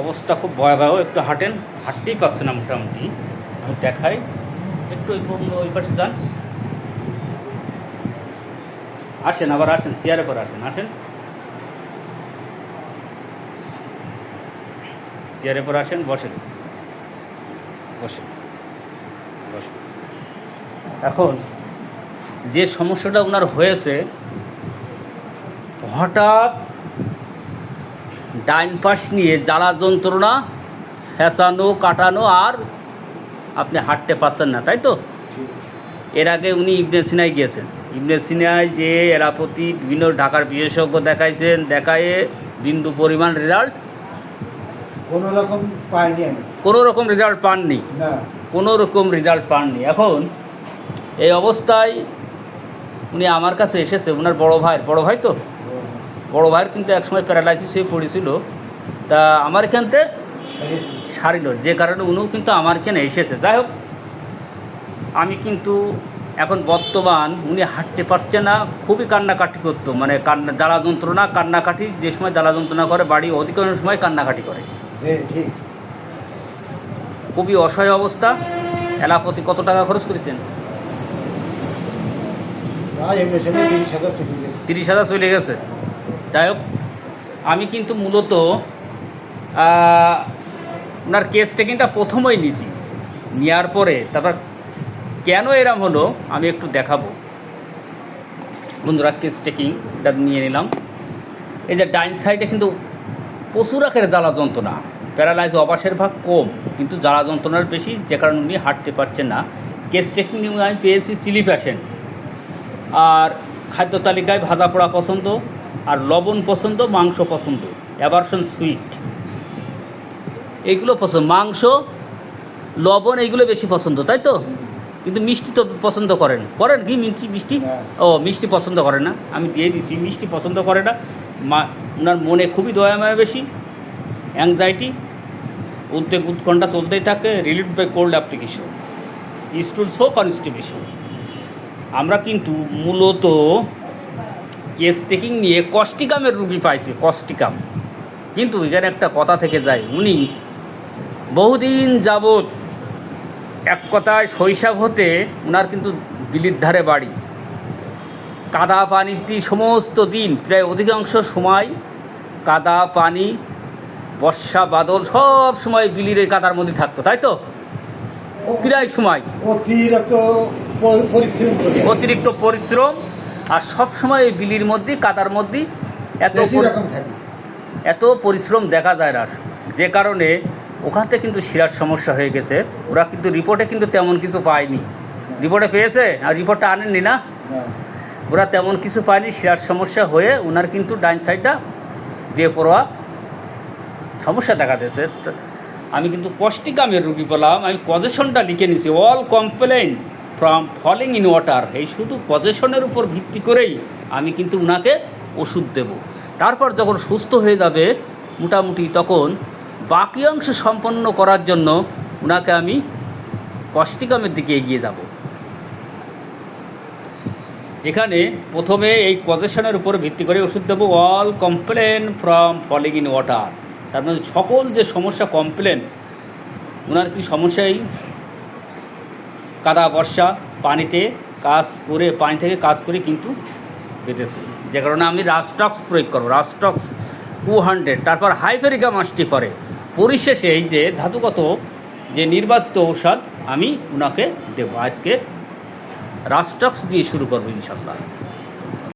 অবস্থা খুব ভয়াবহ। একটু হাঁটেন, হাঁটতেই পারছে না মোটামুটি। আমি দেখাই একটু, ওই পাশে যান, আসেন, আবার আসেন, চেয়ারে পর আসেন, আসেন চেয়ারে পর আসেন, বসেন বসেন বসেন। এখন যে সমস্যাটা ওনার হয়েছে, হঠাৎ ডাইন পাশ নিয়ে জ্বালা যন্ত্রণা, ছেঁচানো, কাটানো, আর আপনি হাঁটতে পারছেন না, তাই তো? এর আগে উনি ইবনে সিনায় গিয়েছেন। ইবনে সিনায় যে এলাপতি বিভিন্ন ঢাকার বিশেষজ্ঞ দেখাইছেন, দেখায়ে বিন্দু পরিমাণ রেজাল্ট কোনো রকম পাইনি আমি। কোনো রকম রেজাল্ট পাননি, না, কোনো রকম রেজাল্ট পাননি। এখন এই অবস্থায় উনি আমার কাছে এসেছে, ওনার বড় ভাই তো, বড় ভাইয়ের কিন্তু একসময় প্যারালাইসিস হয়ে পড়েছিল। তা আমার এখানতে সারিল, যে কারণে উনিও কিন্তু আমার এখানে এসেছে। যাই হোক, আমি কিন্তু এখন বর্তমান উনি হাঁটতে পারছে না, খুবই কান্নাকাটি করতো, মানে জ্বালা যন্ত্রণা, কান্নাকাটি। যে সময় জ্বালা যন্ত্রণা করে বাড়ি অধিকাংশ সময় কান্নাকাটি করে, ঠিক। খুবই অসহায় অবস্থা। এলাপতি কত টাকা খরচ করেছেন? 30,000 চলে গেছে। যাই হোক, আমি কিন্তু মূলত ওনার কেস টেকিংটা প্রথমেই নিয়েছি, নেওয়ার পরে তারপর কেন এরম হলো আমি একটু দেখাবো। বন্ধুরা, কেস টেকিংটা নিয়ে নিলাম। এই যে ডাইন সাইডে কিন্তু প্রচুর আকারে জ্বালা যন্ত্রণা, প্যারালাইজ অবাসের ভাগ কম, কিন্তু জ্বালা যন্ত্রণার বেশি, যে কারণে উনি হাঁটতে পারছেন না। কেস টেকিং আমি পেয়েছি সিলি প্যাশেন্ট। আর খাদ্য তালিকায় ভাজা পোড়া পছন্দ, আর লবণ পছন্দ, মাংস পছন্দ, অ্যাভারশন সুইট, এইগুলো পছন্দ। মাংস, লবণ, এইগুলো বেশি পছন্দ, তাই তো? কিন্তু মিষ্টি তো পছন্দ করেন কি? মিষ্টি ও মিষ্টি পছন্দ করে না, আমি দিয়ে দিছি। মিষ্টি পছন্দ করে না। ওনার মনে খুবই দয়া মায়া বেশি, অ্যাংজাইটি, উদ্বেগ উৎকণ্ঠা চলতেই থাকে, relieve by cold application, stool show, constipation. আমরা কিন্তু মূলত কেস টেকিং নিয়ে কস্টিকামের রুগী পাইছি, কস্টিকাম। কিন্তু এখানে একটা কথা থেকে যায়, উনি বহুদিন যাবৎ, এক কথায় শৈশব হতে ওনার কিন্তু বিলির ধারে বাড়ি, কাদা পানিতে সমস্ত দিন, প্রায় অধিকাংশ সময় কাদা পানি, বর্ষা বাদল, সব সময় বিলির এই কাদার মধ্যে থাকতো, তাই তো? প্রায় সময় অতিরিক্ত পরিশ্রম, আর সব সময় এই বিলির মধ্যে, কাদার মধ্যে এত পরিশ্রম দেখা যায় না, যে কারণে ওখান থেকে কিন্তু শিরার সমস্যা হয়ে গেছে। ওরা কিন্তু রিপোর্টে কিন্তু তেমন কিছু পায়নি। রিপোর্টে পেয়েছে, আর রিপোর্টটা আনেননি না, ওরা তেমন কিছু পায়নি। শিরার সমস্যা হয়ে ওনার কিন্তু ডাইন সাইডটা বেপরোয়া সমস্যা দেখা দিয়েছে। আমি কিন্তু কস্টিকামের রুগী বললাম, আমি পজেশনটা লিখে নিয়েছি, all complain from falling in water. এই শুধু পজেশনের উপর ভিত্তি করেই আমি কিন্তু ওনাকে ওষুধ দেব। তারপর যখন সুস্থ হয়ে যাবে মোটামুটি, তখন বাকি অংশ সম্পন্ন করার জন্য ওনাকে আমি কস্টিকামের দিকে এগিয়ে যাব। এখানে প্রথমে এই পজেশনের উপর ভিত্তি করে ওষুধ দেবো, all complain from falling in water. তার মধ্যে সকল যে সমস্যা কমপ্লেন, ওনার কি সমস্যাই কাদা বর্ষা পানিতে কাজ করে, পানি থেকে কাজ করে কিন্তু বেঁধেছে, যে কারণে আমি রাস্টক্স প্রয়োগ করবো, রাস্টক্স 200। তারপর হাইপেরিকা মাসটি করে, পরিশেষে এই যে ধাতুগত যে নির্বাচিত ঔষধ আমি ওনাকে দেবো। আজকে রাস্টক্স দিয়ে শুরু করবো ইনশাল্লাহ।